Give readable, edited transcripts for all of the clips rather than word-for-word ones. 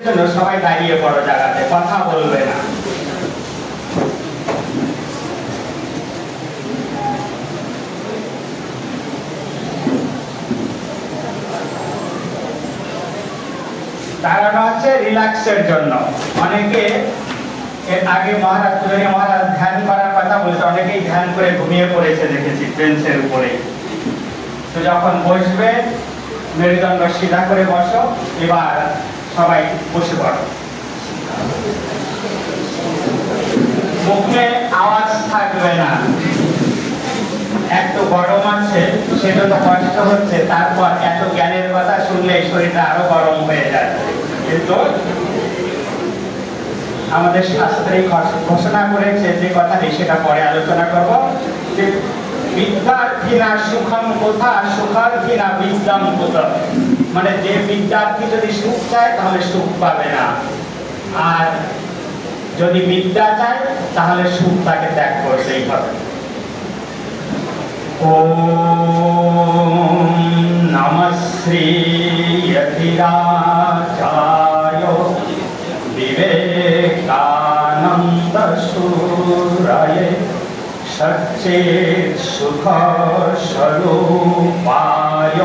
সবাই দাঁড়িয়ে পড়ো জায়গাতে, কথা বলবে না। কারণ হচ্ছে রিল্যাক্সের জন্য। অনেকে এর আগে মহারাজ ধ্যান করার কথা বলছে, অনেকেই ধ্যান করে ঘুমিয়ে পড়েছে দেখেছি বেঞ্চের উপরে। তো যখন বসবে মেরুদণ্ড সিধা করে বসো, এবার সবাই বসে পড়ো। মুখে আওয়াজ থাকবে না। একটু গরম আছে সেজন্য কষ্ট হচ্ছে, তারপর এত জ্ঞানের কথা শুনলে শরীরটা আরো গরম হয়ে যাচ্ছে। কিন্তু আমাদের শাস্ত্রে ঘোষণা করেছে যে কথাটি, সেটা পরে আলোচনা করব, যে বিদ্যার্থীনা সুখম কোথা সুখার্থীনা বিদ্যাম কোথ। মানে যে বিদ্যার্থী যদি সুখ চায় তাহলে সুখ পাবে না, আর যদি বিদ্যা চায় তাহলে সুখ তাকে ত্যাগ করতেই হবে। ওম নমঃ শ্রী যতিরাজায় বিবেকানন্দ সুরায়ে সচ্চিৎ সুখ স্বরূপায়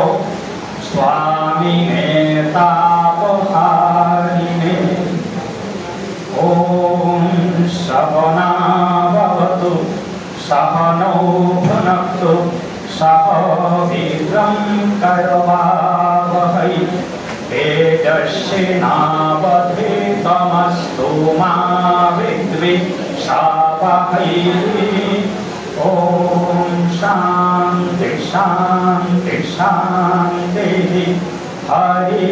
স্বামিনে তাপহারিণে। ওম সহনা ভবতু সহনৌ ভুনক্তু সহ বীর্যং করবাবহৈ তেজস্বিনাবধীতমস্তু মা বিদ্বিষাবহৈ। ওম শান্তি শান্তি শান্তি। হরি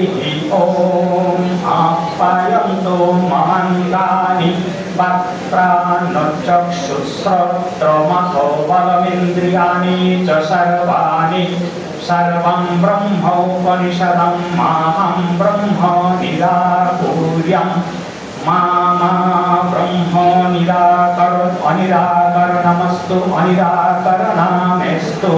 ওম আপ্যায়ন্তু মহান্তানি বক্ত্রাণচক্ষুশ্রোত্রমথো বলমিন্দ্রিয়াণি চ সর্বাণি। সর্বং ব্রহ্মোপনিষদং মাহং ব্রহ্ম নিরাকুর্যাং। মা ব্রহ্ম অনিরাকরণমস্তু অনিরাকরণামেস্তু।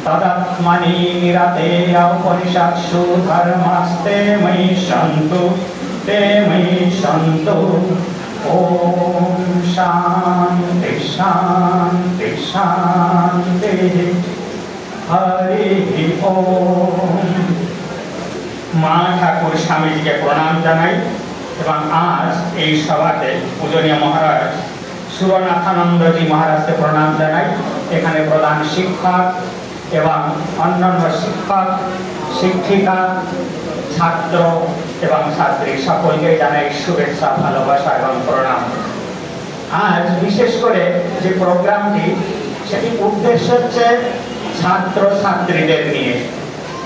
তদাত্মনি নিরতেয় উপনিষৎসু ধর্মস্তে ময়ি সন্তু ते मयि सन्तु। ओम शांति शांति शांति। हरि ओम। মা ঠাকুর স্বামীজিকে প্রণাম জানাই এবং আজ এই সভাতে পূজনীয় মহারাজ সুরনাথানন্দজি মহারাজকে প্রণাম জানাই। এখানে প্রধান শিক্ষক এবং অন্যান্য শিক্ষক শিক্ষিকা ছাত্র এবং ছাত্রী সকলকে জানাই শুভেচ্ছা ভালোবাসা এবং প্রণাম। আজ বিশেষ করে যে প্রোগ্রামটি, সেটি উদ্দেশ্য হচ্ছে ছাত্র ছাত্রীদের নিয়ে।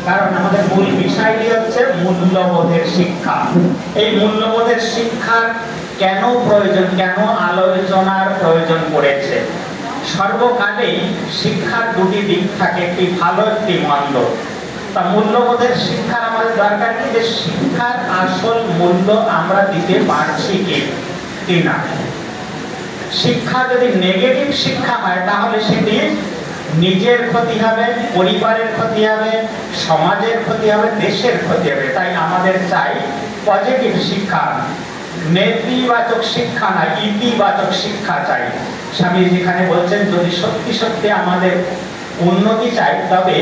কারণ আমাদের মূল বিষয়টি হচ্ছে মূল্যবোধের শিক্ষা। এই মূল্যবোধের শিক্ষার কেন প্রয়োজন, কেন আলোচনার প্রয়োজন পড়েছে। সর্বকালেই শিক্ষার দুটি দিক থাকে, একটি ভালো একটি মন্দ। তা মূল্যবোধের শিক্ষার আমাদের দরকার কি, যে শিক্ষার আসল মূল্য আমরা দিতে পারছি কি না। শিক্ষা যদি নেগেটিভ শিক্ষা হয় তাহলে সেটি নিজের ক্ষতি হবে, পরিবারের ক্ষতি হবে, সমাজের ক্ষতি হবে, দেশের ক্ষতি হবে। তাই আমাদের চাই পজিটিভ শিক্ষা, নেতিবাচক শিক্ষা না, ইতিবাচক শিক্ষা চাই। স্বামী যেখানে বলছেন যদি সত্যি সত্যি আমাদের উন্নতি চাই, তবে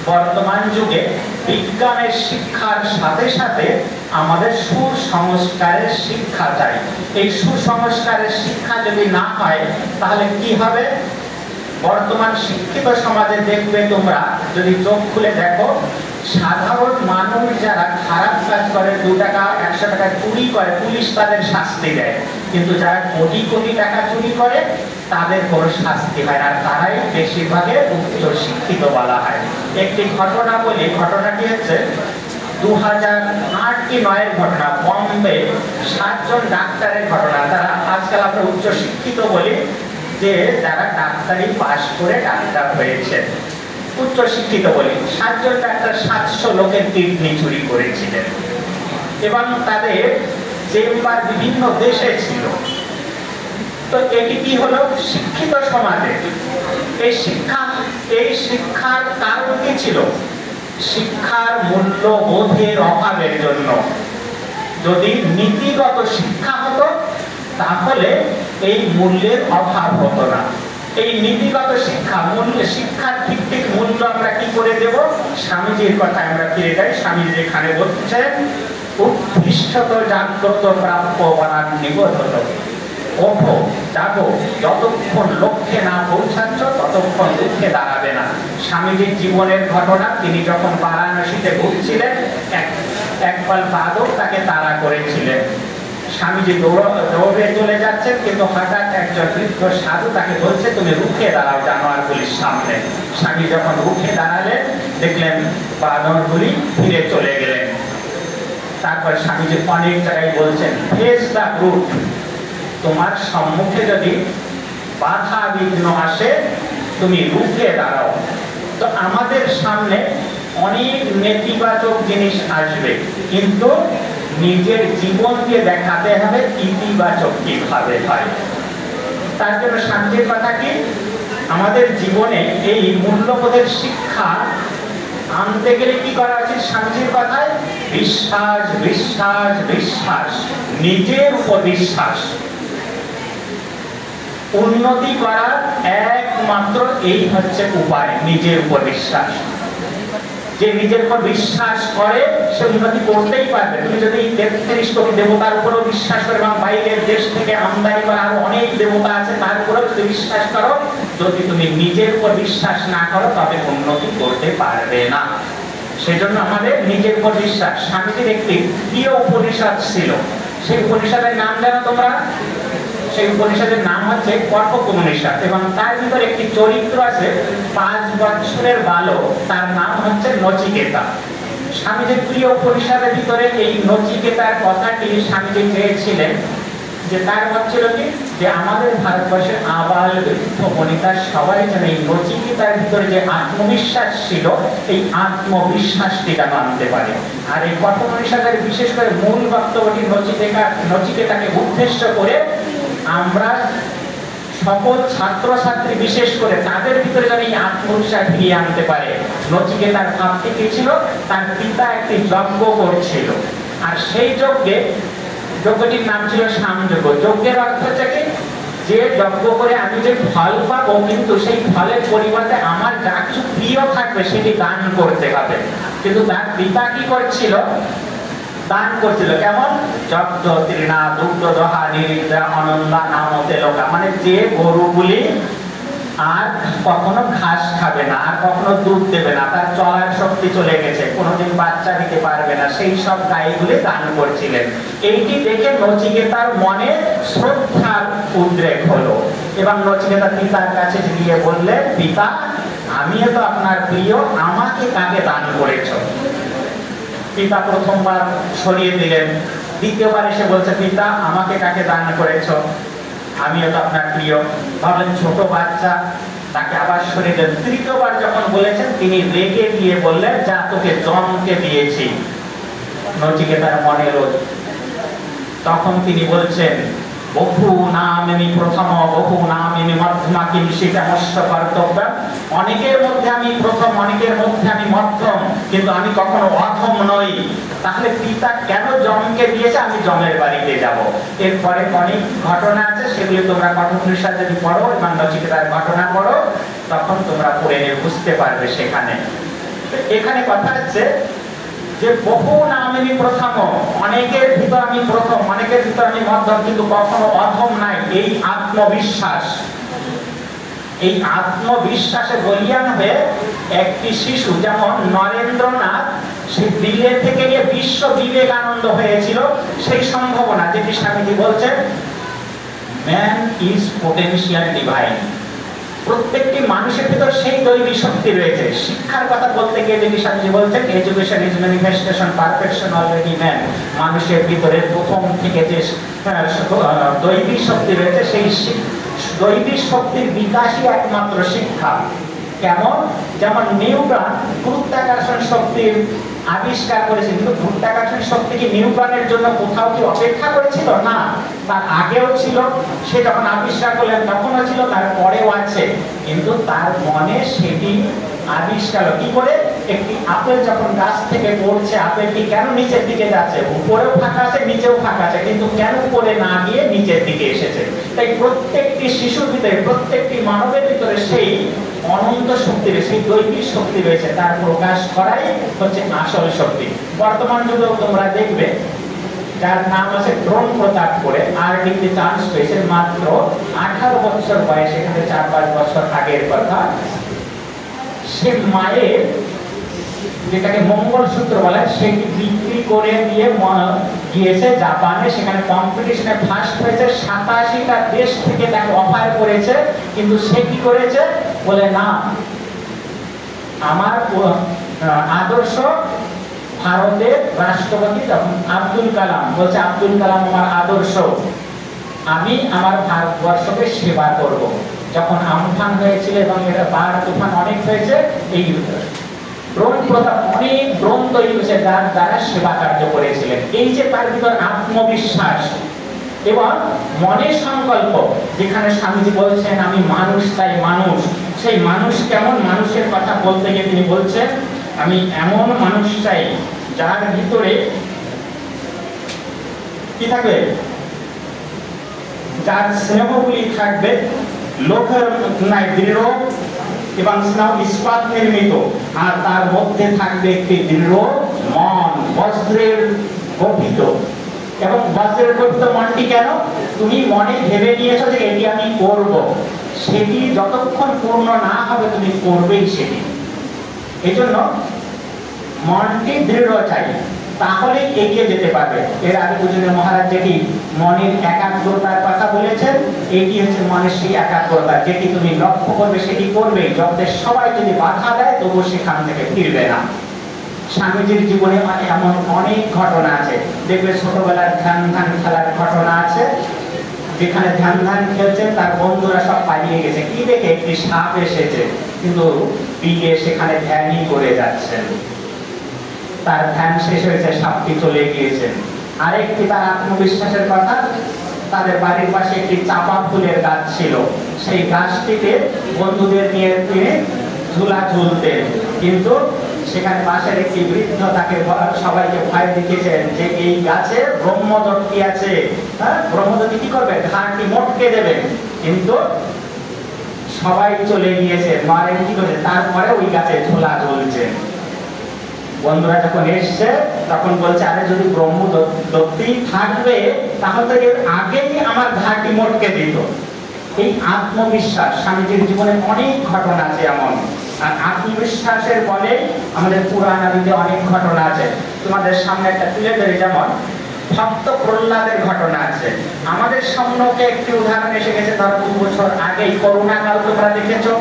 বর্তমান যুগে বিজ্ঞানের শিক্ষার সাথে সাথে আমাদের সুসংস্কারের শিক্ষা চাই। এই সুসংস্কারের শিক্ষা যদি না হয় তাহলে কি হবে? বর্তমান শিক্ষিত সমাজে দেখবে তোমরা, যদি চোখ খুলে দেখো, সাধারণ মানুষ যারা খারাপ কাজ করে, 2 টাকা 100 টাকা চুরি করে, পুলিশ তাদের শাস্তি দেয়। কিন্তু যারা কোটি কোটি টাকা চুরি করে তাদের কোনো শাস্তি হয় না, তারাই বেশিরভাগে উচ্চ শিক্ষিত বলা হয়। একটি ঘটনা বলি, ঘটনাটি হচ্ছে 2008 কি 9 ঘটনা। বম্বে 7 জন ডাক্তারের ঘটনা। তারা আজকাল আমরা উচ্চ শিক্ষিত বলি, যে যারা ডাক্তারি পাশ করে ডাক্তার হয়েছে, উচ্চ শিক্ষিত বলি। 7 জন ডাক্তার 700 লোকের কিডনি চুরি করেছিলেন এবং তাদের চেম্বার বিভিন্ন দেশে ছিল। তো এটি কি হলো? শিক্ষিত সমাজে এই শিক্ষার কারণ কি ছিল? শিক্ষার মূল্যবোধের অভাবের জন্য। যদি নীতিগত শিক্ষা হতো তাহলে এই মূল্যের অভাব হতো না। এই নীতিগত শিক্ষা, মূল্য শিক্ষার ঠিক ঠিক মূল্য আমরা কি করে দেব? স্বামীজির কথায় আমরা ফিরে যাই। স্বামীজি এখানে বলছেন, উৎকৃষ্টত জাগ্রত প্রাপ্য বনান নিবোধত। ওঠো, জাগো, যতক্ষণ লক্ষ্যে না পৌঁছাচ্ছ ততক্ষণ দুঃখে দাঁড়াবে না। স্বামীজির জীবনের ঘটনা, তিনি যখন বারাণসীতে ঘুরছিলেন, একবার বাদক তাকে তাড়া করেছিলেন। স্বামীজি দৌড়ে চলে যাচ্ছেন, কিন্তু হঠাৎ একজন বৃদ্ধ সাধু তাকে বলছে, তুমি রুখে দাঁড়াও জানোয়ারগুলির সামনে। স্বামী যখন রুখে দাঁড়ালেন, দেখলেন বানরগুলি ফিরে চলে গেলেন। তারপর স্বামীজি অনেক জায়গায় বলছেন, ফেস দ্য রুট, তোমার সম্মুখে যদি বাধা বিঘ্ন আসে তুমি রুখে দাঁড়াও। তো আমাদের সামনে অনেক নেতিবাচক জিনিস আসবে, কিন্তু নিজের জীবনকে দেখাতে হবে ইতিবাচক কিভাবে হয়। তার জন্য শান্তির কথা কি, আমাদের জীবনে এই মূল্যবোধের শিক্ষা আনতে গেলে কি করা উচিত? শান্তির কথায় বিশ্বাস, বিশ্বাস, বিশ্বাস, নিজের উপর বিশ্বাস। উন্নতি করার একমাত্র এই হচ্ছে উপায়, নিজের উপর বিশ্বাস। যে নিজের উপর বিশ্বাস করে সে উন্নতি করতেই পারবে। তুমি যদি 33 কোটি দেবতার উপরও বিশ্বাস করে এবং বাইরের দেশ থেকে আমদানি করা আরো অনেক দেবতা আছে তার উপরও যদি বিশ্বাস করো, যদি তুমি নিজের উপর বিশ্বাস না করো তবে উন্নতি করতে পারবে না। সেজন্য আমাদের নিজের উপর বিশ্বাস। স্বামীজির একটি প্রিয় উপনিষদ ছিল, সেই উপনিষদের নাম জানো তোমরা? সেই উপনিষদের নাম হচ্ছে কঠোপনিষদ, এবং তার ভিতরে একটি চরিত্র আছে 5 বছরের বালক, তার নাম হচ্ছে নচিকেতা। স্বামীজির প্রিয় উপনিষদের ভিতরে এই নচিকেতার কথাটি স্বামীজি চেয়েছিলেন যে তার হচ্ছিল কি, যে আমাদের ভারতবর্ষের আবাল বৃদ্ধ বনিতা সবাই যেন এই নচিকেতার ভিতরে যে আত্মবিশ্বাস ছিল, এই আত্মবিশ্বাসটি যেন আনতে পারে। আর এই কঠোপনিষদের বিশেষ করে মূল বক্তব্যটি নচিকেতাকে উদ্দেশ্য করে আমরা সকল ছাত্রছাত্রী বিশেষ করে তাদের ভিতরে যেন এই আত্মবিশ্বাস ফিরিয়ে আনতে পারে। নচিকেতার ভাবটি কি ছিল? তার পিতা একটি যজ্ঞ করছিল, আর সেই যজ্ঞটির নাম ছিল সামযজ্ঞ। যজ্ঞের অর্থ হচ্ছে কি, যে যজ্ঞ করে আমি যে ফল পাবো, কিন্তু সেই ফলের পরিবর্তে আমার যা কিছু প্রিয় থাকবে সেটি দান করতে হবে। কিন্তু তার পিতা কি করছিল? দান করছিল। কেমন? যজ্ঞ তৃণা দুগ্ধ দহা নিরিদ্রা অনন্দা নামতে লোকা, মানে যে গরুগুলি আর কখনো ঘাস খাবে না, আর কখনো দুধ দেবে না, তার চলার শক্তি চলে গেছে, কোনোদিন বাচ্চা দিতে পারবে না, সেই সব গাইগুলি দান করছিলেন। এইটি দেখে নচিকেতার মনে শ্রদ্ধার উদ্রেক হলো, এবং নচিকেতা পিতার কাছে গিয়ে বললেন, পিতা আমিও তো আপনার প্রিয়, আমাকে কাকে দান করেছ? পিতা প্রথমবার সরিয়ে দিলেন, দ্বিতীয়বার এসে বলছে, পিতা আমাকে কাকে দান করেছ? আমিও তো আপনার প্রিয়। ভাবলেন ছোট বাচ্চা, তাকে আবার সরিয়ে দিলেন। তৃতীয়বার যখন বলেছেন, তিনি রেগে গিয়ে বললেন, যা তোকে জমকে দিয়েছি। নচিকেতার মনে রোধ। তখন তিনি বলছেন, বহু নামেনি প্রথম বহু নামেনি মধ্যমা কিংচিদমস্য কর্তব্যম, অনেকের মধ্যে আমি প্রথম, অনেকের মধ্যে আমি মধ্যম, কিন্তু আমি কখনো অধম নই। তাহলে পিতা কেন জমকে দিয়েছে? আমি জমের বাড়িতে যাব। এরপরে অনেক ঘটনা আছে, সেগুলি তোমরা কঠোপনিষদ যদি পড়ো এবং নচিকেতার ঘটনা পড়ো, তখন তোমরা পড়ে নিয়ে বুঝতে পারবে। সেখানে এখানে কথা হচ্ছে যে বহু নামেনি প্রথম, অনেকের ভিতর আমি প্রথম, অনেকের ভিতর আমি মধ্যম, কিন্তু কখনো অধম নাই। এই আত্মবিশ্বাস, এই আত্মবিশ্বাসে বলিয়ান হয়ে একটি শিশু, যেমন নরেন্দ্রনাথ, সে দিল্লি থেকে গিয়ে বিশ্ব বিবেকানন্দ হয়েছিল, সেই সম্ভাবনা যেটি স্বামীজি বলছেন, ম্যান ইজ পোটেনশিয়াল ডিভাইন। প্রত্যেকটি মানুষের ভিতর সেই দৈবী শক্তি রয়েছে। শিক্ষার কথা বলতে গিয়ে যেটি স্বামীজি বলছেন, education is manifestation perfection already man. মানুষের ভিতরে প্রথম থেকে যে দৈবী শক্তি রয়েছে, সেই দৈবী শক্তির বিকাশই একমাত্র শিক্ষা। কেমন? যেমন নিউটন গুরুত্বাকর্ষণ শক্তির আবিষ্কার করেছে, কিন্তু গুরুত্বাকর্ষণ শক্তি কি নিউটনের জন্য কোথাও কি অপেক্ষা করেছিল? না, তার আগেও ছিল, সে যখন আবিষ্কার করলেন তখনও ছিল, তার পরেও আছে, কিন্তু তার মনে সেটি আবিষ্কার কি করে? একটি আপেল যখন গাছ থেকে পড়ছে, আপেলটি কেন নিচের দিকে যাচ্ছে? উপরেও ফাঁকা আছে, নিচেও ফাঁকা আছে, কিন্তু কেন উপরে না গিয়ে নিচের দিকে এসেছে? তাই প্রত্যেকটি শিশুর ভিতরে, প্রত্যেকটি মানবের ভিতরে সেই অনন্ত শক্তি রয়েছে, সেই দৈবিক শক্তি রয়েছে, তার প্রকাশ করাই হচ্ছে আসল শক্তি। বর্তমান যুগেও তোমরা দেখবে যার নাম আছে ড্রোন প্রতাপ করে আরডিতে চান্স পেয়েছে মাত্র 18 বছর বয়সে, এখানে 4-5 বছর আগের কথা। সে মায়ের যেটাকে মঙ্গলসূত্র বলে সেটি বিক্রি করে দিয়ে গিয়েছে জাপানে, সেখানে কম্পিটিশনে ফার্স্ট হয়েছে। 87টা দেশ থেকে তাকে অফার করেছে, কিন্তু সে কি করেছে বলে না, আমার আদর্শ ভারতের রাষ্ট্রপতি যখন আব্দুল কালাম বলছে, আব্দুল কালাম আমার আদর্শ, আমি আমার ভারতবর্ষকে সেবা করব। যখন আমফান হয়েছিল এবং এটা বাঢ় তুফান অনেক হয়েছে, এই ড্রোন প্রতাপ অনেক ড্রোন তৈরি হয়েছে যার দ্বারা সেবা কার্য করেছিলেন। এই যে তার ভিতর আত্মবিশ্বাস এবং মনের সংকল্প, যেখানে স্বামীজি বলছেন আমি মানুষ তাই মানুষ, সেই মানুষ কেমন? মানুষের কথা বলতে গিয়ে তিনি বলছেন আমি এমন মানুষ চাই যার ভিতরে কি থাকবে? যার স্নেহগুলি থাকবে লোকের নাই দৃঢ় এবং স্নেহ ইস্পাত নির্মিত, আর তার মধ্যে থাকবে একটি দৃঢ় মন, বজ্রের গঠিত। এবং বজ্রের গঠিত মনটি কেন? তুমি মনে ভেবে নিয়েছো যে এটি আমি করব, সেটি যতক্ষণ পূর্ণ না হবে তুমি করবেই সেটি। এই জন্য মনটি দৃঢ় চাই, তাহলে এগিয়ে যেতে পারবে। এর আগে পূজনীয় মহারাজ যেটি মনের একাগ্রতার কথা বলেছেন, এটি হচ্ছে মনের সেই একাগ্রতা, যেটি তুমি লক্ষ্য করবে সেটি করবে। জগতের সবাই যদি বাধা দেয় তবু সেখান থেকে ফিরবে না। স্বামীজির জীবনে এমন অনেক ঘটনা আছে, দেখবে ছোটবেলার ধ্যান খেলার ঘটনা আছে, যেখানে ধ্যান খেলছেন তার বন্ধুরা সব পালিয়ে গেছে, কি দেখে? একটি সাপ এসেছে, কিন্তু বিয়ে সেখানে ধ্যানই করে যাচ্ছেন। তার ধ্যান শেষ হয়েছে, সাপটি চলে গিয়েছেন। আরেকটি তার আত্মবিশ্বাসের কথা, তাদের বাড়ির পাশে একটি চাপা ফুলের গাছ ছিল, সেই গাছটিতে বন্ধুদের নিয়ে তিনি ঝুলা ঝুলতেন, কিন্তু সেখানে পাশের একটি বৃদ্ধ তাকে সবাইকে ভয় দেখিয়েছেন যে এই গাছে ব্রহ্মদত্তি আছে, ব্রহ্মদত্তি কি করবে? ঘাড়টি মটকে দেবেন। কিন্তু সবাই চলে গিয়েছে, নরেন কি করেছে? তারপরে ওই গাছে ঝোলা ঝুলছে। বন্ধুরা যখন এসছে তখন বলছে আরে যদি ব্রহ্মদত্তি থাকবে তাহলে এর আগেই আমার ঘাড়টি মটকে দিত। এই আত্মবিশ্বাস, স্বামীজির জীবনে অনেক ঘটনা আছে এমন, আর আত্মবিশ্বাসের বলে আমাদের পুরাণ আদিতে অনেক ঘটনা আছে। তোমাদের সামনে একটা তুলে ধরে, যেমন ভক্ত প্রহ্লাদের ঘটনা আছে। আমাদের সম্মুখে একটি উদাহরণ এসে গেছে, ধর 2 বছর আগেই করোনা কাল, তোমরা দেখেছো।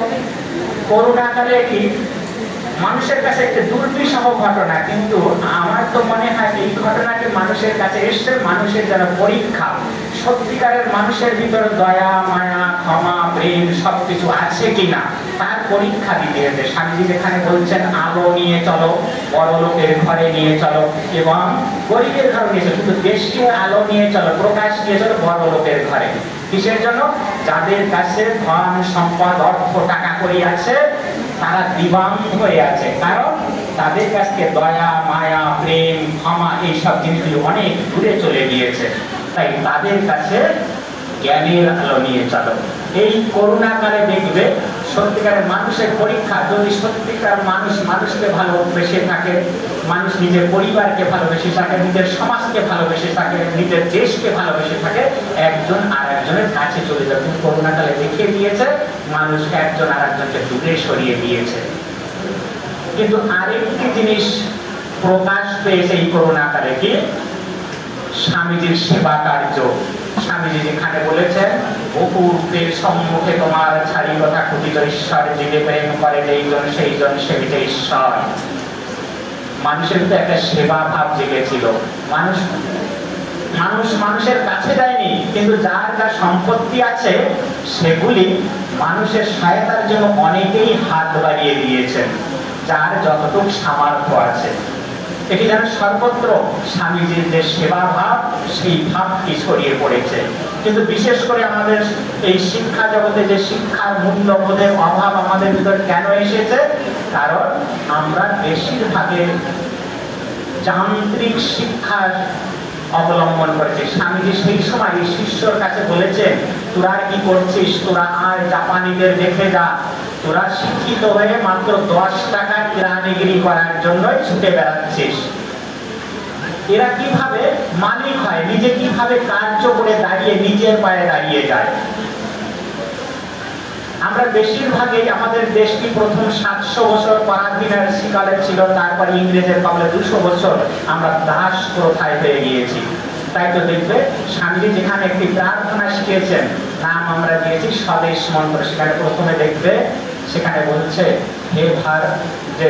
করোনা কালে কি মানুষের কাছে একটা দুর্বিষহ ঘটনা, কিন্তু আমার তো মনে হয় এই ঘটনাটি মানুষের কাছে এসছে মানুষের যারা পরীক্ষা, সত্যিকারের মানুষের ভিতরে দয়া, মায়া, ক্ষমা, প্রেম সবকিছু আছে কিনা তার পরীক্ষা দিতে হয়েছে। স্বামীজি যেখানে বলছেন আলো নিয়ে চলো, বড় লোকের ঘরে নিয়ে চলো এবং গরিবের ঘরে নিয়ে চলো, কিন্তু দেশকে আলো নিয়ে চলো, প্রকাশ নিয়ে চলো বড় লোকের ঘরে। কিসের জন্য? যাদের কাছে ধন সম্পদ অর্থ টাকা করি আছে তারা দিবাঙ্গ হয়ে আছে, কারণ তাদের কাছ থেকে দয়া, মায়া, প্রেম, ক্ষমা এইসব জিনিসগুলো অনেক দূরে চলে গিয়েছে। তাই তাদের কাছে জ্ঞানের আলো নিয়ে চলো। এই করোনা কালে দেখবে সত্যিকারের মানুষের পরীক্ষা, যদি সত্যিকার মানুষ মানুষকে ভালোবেসে থাকে, মানুষ নিজের পরিবারকে ভালোবেসে থাকে, নিজের সমাজকে ভালোবেসে থাকে, নিজের দেশকে ভালোবেসে থাকে, একজন আর একজনের কাছে চলে যাবে। করোনা কালে দেখিয়ে দিয়েছে মানুষ একজন আর একজনকে দূরে সরিয়ে দিয়েছে। কিন্তু আরেকটি জিনিস প্রকাশ পেয়েছে এই করোনা কালে, কি? স্বামীজির সেবা কার্য। স্বামীজি যেখানে বলেছেন অপূর্বের সম্মুখে তোমার ছাড়ি কথা কুটিত ঈশ্বর, যিনি প্রেম করেন এইজন সেইজন সেবিত ঈশ্বর। মানুষের তো একটা সেবা ভাব জেগেছিল। মানুষের কাছে যায়নি, কিন্তু যার যা সম্পত্তি আছে সেগুলি মানুষের সহায়তার জন্য অনেকেই হাত বাড়িয়ে দিয়েছেন, যার যতটুকু সামর্থ্য আছে। এটি যেন সর্বত্র স্বামীজির যে সেবা ভাব, সেই ভাবটি ছড়িয়ে পড়েছে। কিন্তু বিশেষ করে আমাদের এই শিক্ষা জগতে যে শিক্ষার মূল্যবোধের অভাব আমাদের ভিতর কেন এসেছে? কারণ আমরা বেশিরভাগে যান্ত্রিক শিক্ষার অবলম্বন করেছে। স্বামীজি সেই সময় শিষ্যর কাছে বলেছেন, তোরা কি করছিস, তোরা আর জাপানিদের দেখে যা, তোরা শিক্ষিত হয়ে মাত্র 10 টাকা কিরানিগিরি করার জন্যই ছুটে বেড়াচ্ছিস। এরা কিভাবে মালিক হয়, নিজে কিভাবে কার্য করে দাঁড়িয়ে নিজের পায়ে দাঁড়িয়ে যায়। আমরা বেশিরভাগই আমাদের দেশটি প্রথম 700 বছর পরাধীনের শিকারে ছিল, তারপরে ইংরেজের কবলে 200 বছর আমরা দাস প্রথায় হয়ে গিয়েছি। তাই তো দেখবে স্বামীজি যেখানে একটি প্রার্থনা শিখিয়েছেন, নাম আমরা দিয়েছি স্বদেশ মন্ত্র। সেখানে প্রথমে দেখবে সেখানে বলছে, হে ভারত, যে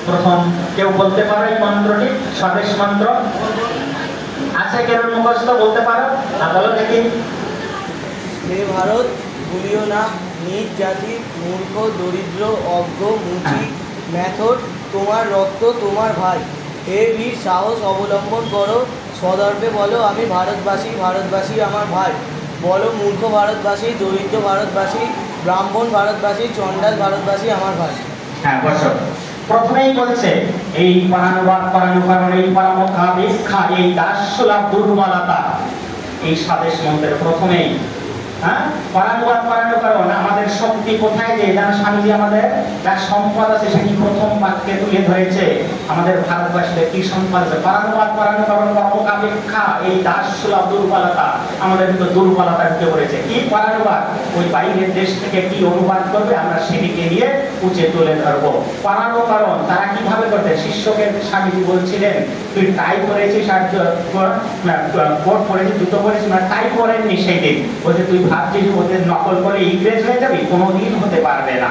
প্রথম কেউ বলতে পারো এই মন্ত্রটি, স্বদেশ মন্ত্র? আচ্ছা, কেন মুখস্থ বলতে পারো? বলো দেখি। হে ভারত, ভুলিও না নিজ জাতি, মূর্খ, দরিদ্র, অজ্ঞ, মুচি, মেথর, তোমার রক্ত তোমার ভাই। হে বীর, সাহস অবলম্বন করো, সদর্পে বলো আমি ভারতবাসী, ভারতবাসী আমার ভাই। বলো মূর্খ ভারতবাসী, দরিদ্র ভারতবাসী, ব্রাহ্মণ ভারতবাসী, চণ্ডাল ভারতবাসী আমার ভাই। হ্যাঁ, বসো। প্রথমেই বলছে এই পরানুবাদ পরানুকরণ, এই পরামুখাপেক্ষা, এই দাসসুলভ দুর্বলতা, এই স্বদেশ মন্ত্রের প্রথমেই পরানুবাদ পরানুকরণ। আমাদের শক্তি কোথায়? যে যেন স্বামীজি আমাদের যা সম্পদ আছে সেটি প্রথম বাক্যে তুলে ধরেছে। আমাদের ভারতবাসীদের কি সম্পদ আছে? পরানুবাদ পরানুকরণ, পরামুখাপেক্ষা, এই দাসসুলভ দুর্বলতা, আমাদের কিন্তু দুর্বলতা ঢুকে পড়েছে। কি পরানুবাদ? ওই বাইরের দেশ থেকে কি অনুবাদ করবে আমরা সেটিকে নিয়ে উঁচে তুলে ধরবো। পরানুকরণ তারা কিভাবে করতে? শিষ্যকে স্বামীজি বলছিলেন, তুই টাই পরেছিস আর কোট পরেছিস, জুতো পরেছিস, মানে টাই পরেননি সেই দিন। বলছে তুই ভাবছিস ওদের নকল করে ইংরেজ হয়ে যাবি? কোনোদিন হতে পারবে না।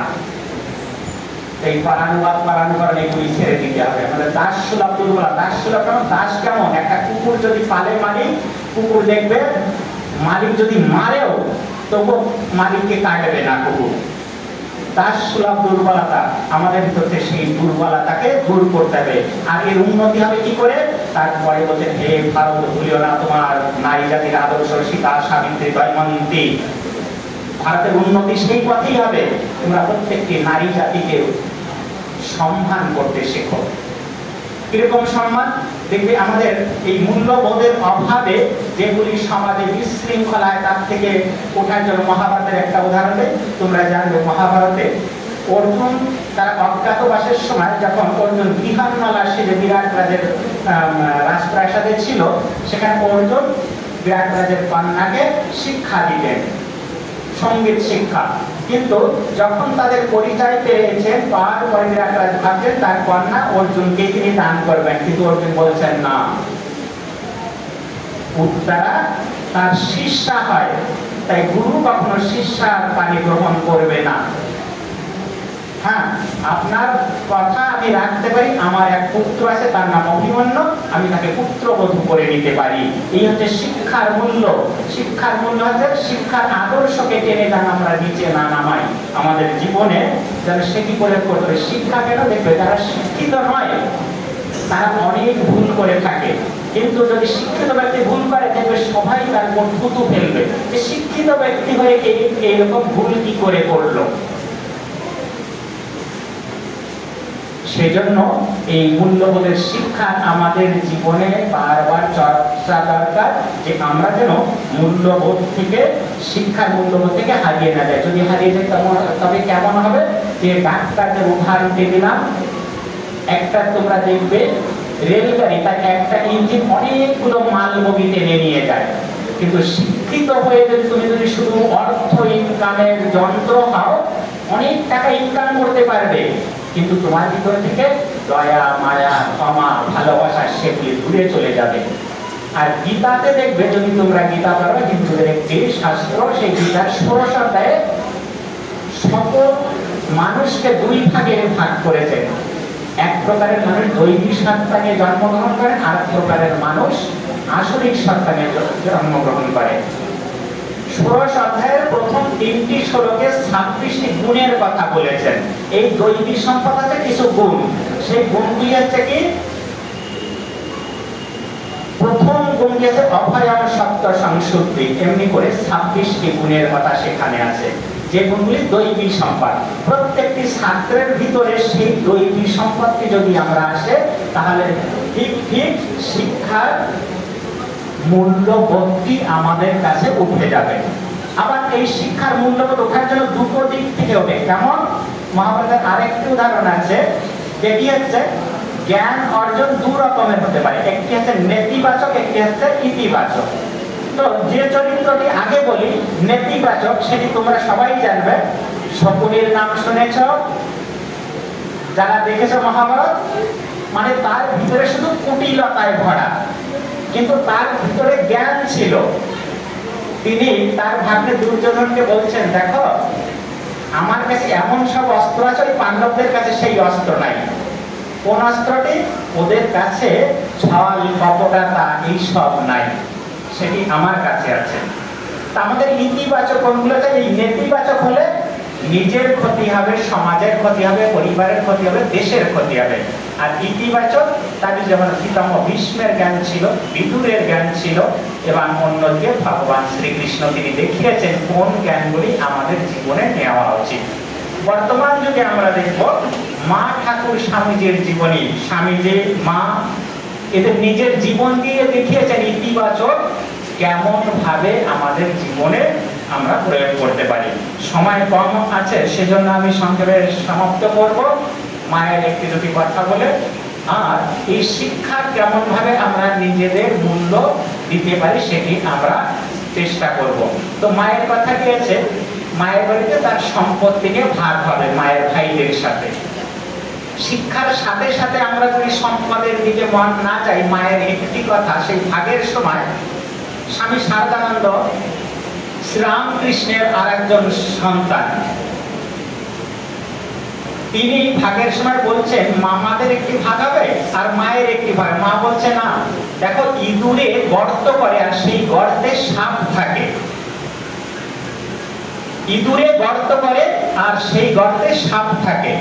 এই পরানুবাদ পরানুকরণ এগুলি ছেড়ে দিতে হবে। আমাদের দাসসুলভ দুর্বলতা। দাসসুলভ কেমন? দাস কেমন? একটা কুকুর যদি পালে মালিক, কুকুর দেখবে মালিক যদি মারেও তবু মালিককে কাটবে না কুকুর। দাসসুলভ দুর্বলতা আমাদের ভিতরে, সেই দুর্বলতাকে দূর করতে হবে। আর এর উন্নতি হবে কি করে? তারপরে বলছে, হে ভারত, ভুলিও না তোমার নারী জাতির আদর্শ, সীতা, সাবিত্রী, দময়ন্তী। ভারতের উন্নতি সেই পথেই হবে, তোমরা প্রত্যেকটি নারী জাতিকে সম্মান করতে শেখো। কিরকম সম্মান? দেখবে আমাদের এই মূল্যবোধের অভাবে যেগুলি সমাজে বিশৃঙ্খলায়, তার থেকে ওঠার জন্য মহাভারতের একটা উদাহরণ দেয়। তোমরা জানবে মহাভারতে অর্জুন তার অজ্ঞাতবাসের সময় যখন অর্জুন বিহান্নলা সেজে বিরাট রাজের রাজপ্রাসাদে ছিল, সেখানে অর্জুন বিরাট রাজের কন্যাকে শিক্ষা দিতেন, সঙ্গীত শিক্ষা। কিন্তু যখন তাদের পরিচয় পেয়েছেন, তারপরে বিরাট রাজ ভাবছেন তার কন্যা অর্জুনকে তিনি দান করবেন, কিন্তু অর্জুন বলছেন না, উত্তরা তার শিষ্যা হয়, তাই গুরু কখনো শিষ্যার পানি গ্রহণ করবে না। হ্যাঁ, আপনার কথা আমি রাখতে পারি, আমার এক পুত্র আছে তার নাম অভিমন্যু, আমি তাকে পুত্রবধূ করে নিতে পারি। এই হচ্ছে শিক্ষার মূল্য। শিক্ষার মূল্য হচ্ছে শিক্ষার আদর্শকে টেনে যেন আমরা নিচে না নামাই, আমাদের জীবনে যেন সেটি করে করতে হবে। শিক্ষা কেন? দেখবে যারা শিক্ষিত নয় তারা অনেক ভুল করে থাকে, কিন্তু যদি শিক্ষিত ব্যক্তি ভুল করে দেখবে সবাই তার উপর থুতু ফেলবে, যে শিক্ষিত ব্যক্তি হয়ে এইরকম ভুল কি করে করলো। সেজন্য এই মূল্যবোধের শিক্ষা আমাদের জীবনে বারবার চর্চা দরকার, যে আমরা যেন মূল্যবোধ থেকে, শিক্ষার মূল্যবোধ থেকে হারিয়ে না যায়। যদি হারিয়ে যায় তবে কেমন হবে? যে ডাক্তারদের উদাহরণ দিলাম, একটা তোমরা দেখবে রেলগাড়ি, তার একটা ইঞ্জিন অনেকগুলো মাল বগি টেনে নিয়ে যায়, কিন্তু শিক্ষিত হয়ে যদি তুমি শুধু অর্থ ইনকামের যন্ত্র হও, অনেক টাকা ইনকাম করতে পারবে, কিন্তু তোমার ভিতর থেকে দয়া, মায়া, ক্ষমা, ভালোবাসা সেগুলি দূরে চলে যাবে। আর গীতাতে দেখবে, যদি তোমরা গীতা পড়ো, হিন্দুদের একটি শাস্ত্র, সেই গীতার 16 অধ্যায়ে সকল মানুষকে 2 ভাগে ভাগ করেছেন। এক প্রকারের মানুষ দৈবিক সত্তা নিয়ে জন্মগ্রহণ করেন, আর এক প্রকারের মানুষ আসরিক সত্তা নিয়ে জন্মগ্রহণ করে। 16 অধ্যায়ের প্রথম 3টি শ্লোকে 26টি গুণের কথা বলেছেন। এই দৈবিক সম্পদ আছে কিছু গুণ, সেই গুণগুলি হচ্ছে কি? প্রথম গুণটি হচ্ছে অভয়ম সত্য সংশুদ্ধি, এমনি করে 26টি গুণের কথা সেখানে আছে, যে গুণগুলি দৈবী সম্পদ। প্রত্যেকটি ছাত্রের ভিতরে সেই দৈবী সম্পদটি যদি আমরা আসে, তাহলে ঠিক ঠিক শিক্ষার মূল্যবোধটি আমাদের কাছে উঠে যাবে। আবার এই শিক্ষার মূল্যবোধ ওঠার জন্য দুটো দিক থেকে ওঠে। কেমন? মহাভারতের আরেকটি উদাহরণ আছে, যেটি হচ্ছে জ্ঞান অর্জন দু রকমের হতে পারে, একটি হচ্ছে নেতিবাচক, একটি হচ্ছে ইতিবাচক। তো যে চরিত্রটি আগে বলি নেতিবাচক, সেটি তোমরা সবাই জানবে। শকুনির নাম শুনেছ যারা দেখেছো মহাভারত, মানে তার ভিতরে শুধু কুটিলতায় ভরা, কিন্তু তার ভিতরে জ্ঞান ছিল। তিনি তার ভাগ্নে দুর্যোধনকে বলছেন, দেখো আমার কাছে এমন সব অস্ত্র আছে, ওই পাণ্ডবদের কাছে সেই অস্ত্র নাই। কোন অস্ত্রটি? ওদের কাছে ছল কপটতা এইসব নাই, সেটি আমার কাছে আছে। তা আমাদের ইতিবাচক কোনগুলো? এই নেতিবাচক হলে নিজের ক্ষতি হবে, সমাজের ক্ষতি হবে, পরিবারের ক্ষতি হবে, দেশের ক্ষতি হবে। আর ইতিবাচক, তার যেমন পিতামহ ভীষ্মের জ্ঞান ছিল, বিদুরের জ্ঞান ছিল, এবং অন্যদিকে ভগবান শ্রীকৃষ্ণ তিনি দেখিয়েছেন কোন জ্ঞানগুলি আমাদের জীবনে নেওয়া উচিত। বর্তমান যুগে আমরা দেখব মা ঠাকুর স্বামীজির জীবনী, স্বামীজি, মা, এদের নিজের জীবন দিয়ে দেখিয়েছেন ইতিবাচক কেমন ভাবে আমাদের জীবনে আমরা প্রয়োগ করতে পারি। সময় কম আছে, সেজন্য আমি সংক্ষেপে সমাপ্ত করব মায়ের একটি দুটি কথা বলে। আর এই শিক্ষা কেমন ভাবে আমরা নিজেদের মূল্য দিতে পারি সেটি আমরা চেষ্টা করব। তো মায়ের কথা কি আছে? মায়ের বাড়িতে তার সম্পত্তিকে ভাগ হবে মায়ের ভাইদের সাথে। শিক্ষার সাথে সাথে আমরা যদি সম্পদের দিকে মন না চাই, মায়ের একটি কথা, সেই ভাগের সময় স্বামী শারদানন্দ শ্রীরামকৃষ্ণের আর একজন সন্তান, তিনি ভাগের সময় বলছেন মামাদের একটি ভাগ হবে আর মায়ের একটি ভাগ। মা বলছে না, দেখো ইঁদুরে গর্ত করে আর সেই গর্তে সাপ থাকে, ইঁদুরে গর্ত করে আর সেই গর্তে সাপ থাকে,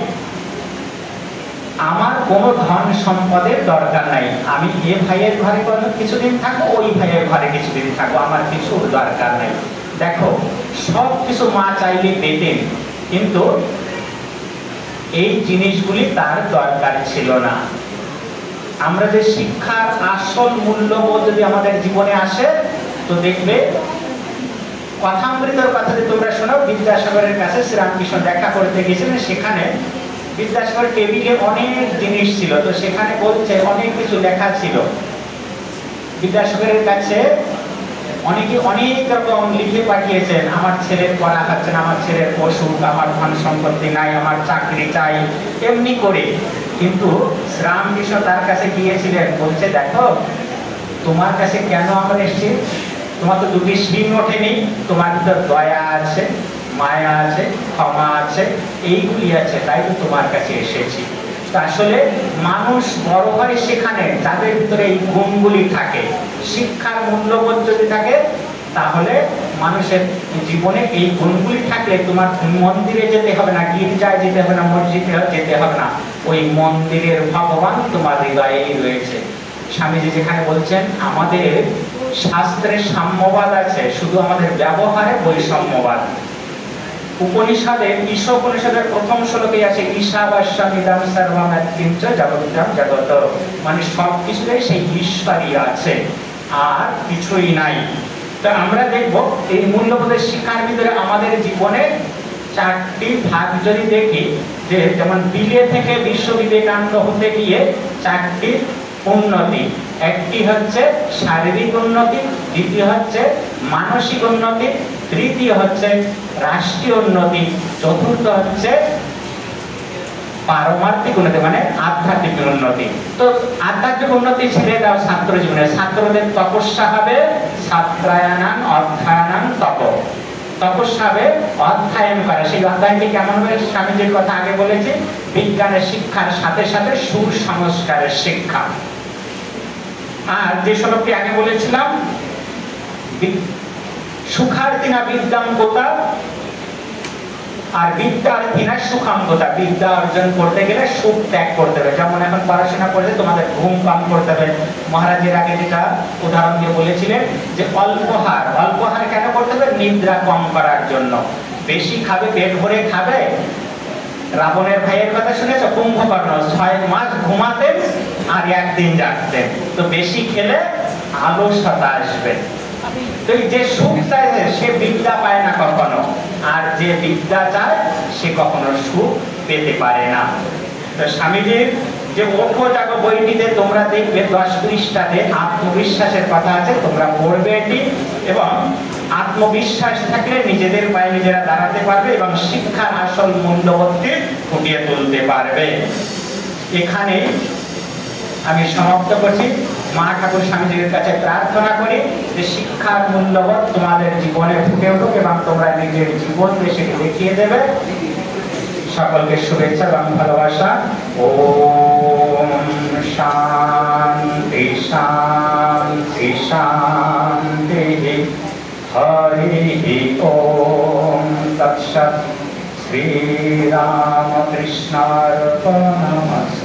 আমার কোনো ধন সম্পদের দরকার নাই, আমি এ ভাইয়ের ঘরে কিছুদিন থাকবো, ওই ভাইয়ের ঘরে কিছুদিন থাকবো, আমার কিছু দরকার নেই। দেখো সব কিছু মা চাইলে পেতেন, কিন্তু এই জিনিসগুলি তার দরকার ছিল না। আমরা যে শিক্ষার আসল মূল্যবোধ যদি আমাদের জীবনে আসে, তো দেখবে কথামৃতর কথা যে তোমরা শোনো, বিদ্যাসাগরের কাছে শ্রীরামকৃষ্ণ দেখা করতে গেছিলেন, সেখানে বিদ্যাসাগর টেবিলে অনেক জিনিস ছিল, তো সেখানে বলছে অনেক কিছু লেখা ছিল। বিদ্যাসাগরের কাছে অনেকে অনেক রকম লিখে পাঠিয়েছেন, আমার ছেলের পড়া হচ্ছে না, আমার ছেলের অসুখ, আমার ধন সম্পত্তি নাই, আমার চাকরি চাই, এমনি করে। কিন্তু শ্রীরামকৃষ্ণ তার কাছে গিয়েছিলেন, বলছে দেখো তোমার কাছে কেন আমরা এসেছি, তোমার তো দুটি শিং ওঠেনি, তোমার ভিতর দয়া আছে, মায়া আছে, ক্ষমা আছে, এইগুলি আছে, তাই তো তোমার কাছে এসেছি। আসলে মানুষ বড় হয় সেখানে যাদের ভিতরে এই গুণগুলি থাকে। শিক্ষার মূল্যবোধ যদি থাকে, তাহলে মানুষের জীবনে এই গুণগুলি থাকলে তোমার মন্দিরে যেতে হবে না, গির্জায় যেতে হবে না, মসজিদে যেতে হবে না, ওই মন্দিরের ভগবান তোমার হৃদয়েই রয়েছে। স্বামীজি যেখানে বলছেন আমাদের শাস্ত্রে সাম্যবাদ আছে, শুধু আমাদের ব্যবহারে বৈষম্যবাদ। উপনিষদে ঈশোপনিষদের প্রথম শ্লোকে আছে ঈশাবাস্যামিদং সর্বং কিঞ্চ জগৎ জগত, মানে সব কিছুতে সেই ঈশ্বরই আছে, আর কিছুই নাই। তো আমরা দেখব এই মূল্যবোধের শিক্ষার ভিতরে আমাদের জীবনে চারটি ভাগ যদি দেখি, যে যেমন বিলে থেকে বিশ্ব বিবেকানন্দ হতে গিয়ে চারটি উন্নতি, একটি হচ্ছে শারীরিক উন্নতি, দ্বিতীয় হচ্ছে মানসিক উন্নতি, তৃতীয় হচ্ছে রাষ্ট্রীয় উন্নতি, চতুর্থ হচ্ছে পারমার্থিক উন্নতি মানে আধ্যাত্মিক উন্নতি। তো আধ্যাত্মিক উন্নতি ছেড়ে দাও ছাত্র জীবনে, ছাত্রদের তপস্যা হবে, ছাত্রায়ণাং অধ্যয়নাং তপ, তপস্যা হবে অধ্যয়ন করা। সেই অধ্যয়নটি কেমন হবে? স্বামীজির কথা আগে বলেছি, বিজ্ঞানের শিক্ষার সাথে সাথে সুসংস্কারের শিক্ষা। আর যে শ্লোকটি আগে বলেছিলাম, সুখার্থিনা বিদ্যাম কোতা আর বিদ্যার কিনা সুখান্ততা, বিদ্যা অর্জন করতে গেলে সুখ ত্যাগ করতে হবে। যেমন এখন পড়াশোনা করলে তোমাদের ঘুম কম করতে হবে। মহারাজের আগে যেটা উদাহরণ দিয়ে বলেছিলেন যে অল্পহার, অল্পহার কেন করতে হবে? নিদ্রা কম করার জন্য। বেশি খাবে, পেট ভরে খাবে। রাবণের ভাইয়ের কথা শুনেছ? কুম্ভকর্ণ 6 মাস ঘুমাতেন আর 1 দিন জাগতেন। তো বেশি খেলে আলসতা আসবে। তো এই যে সুখ চায় সে বিদ্যা পায় না কখনো, আর যে বিদ্যা চায় সে কখনো সুখ পেতে পারে না। তো স্বামীজির যে ওঠো জাগো বইটিতে তোমরা দেখবে 10 পৃষ্ঠাতে আত্মবিশ্বাসের কথা আছে, তোমরা পড়বে এটি। এবং আত্মবিশ্বাস থাকলে নিজেদের পায়ে নিজেরা দাঁড়াতে পারবে এবং শিক্ষার আসল মূল্যবোধকে ফুটিয়ে তুলতে পারবে। এখানে আমি সমাপ্ত করছি। মা ঠাকুর স্বামীজির কাছে প্রার্থনা করি যে শিক্ষার মূল্যবোধ তোমাদের জীবনে ফুটে উঠুক এবং তোমরা নিজের জীবন সেটি দেখিয়ে দেবে। সকলকে শুভেচ্ছা এবং ভালোবাসা। ওম শান্তি শান্তি শান্তি। হরি ওম তৎসৎ। শ্রীরামকৃষ্ণার্পণমস্তু।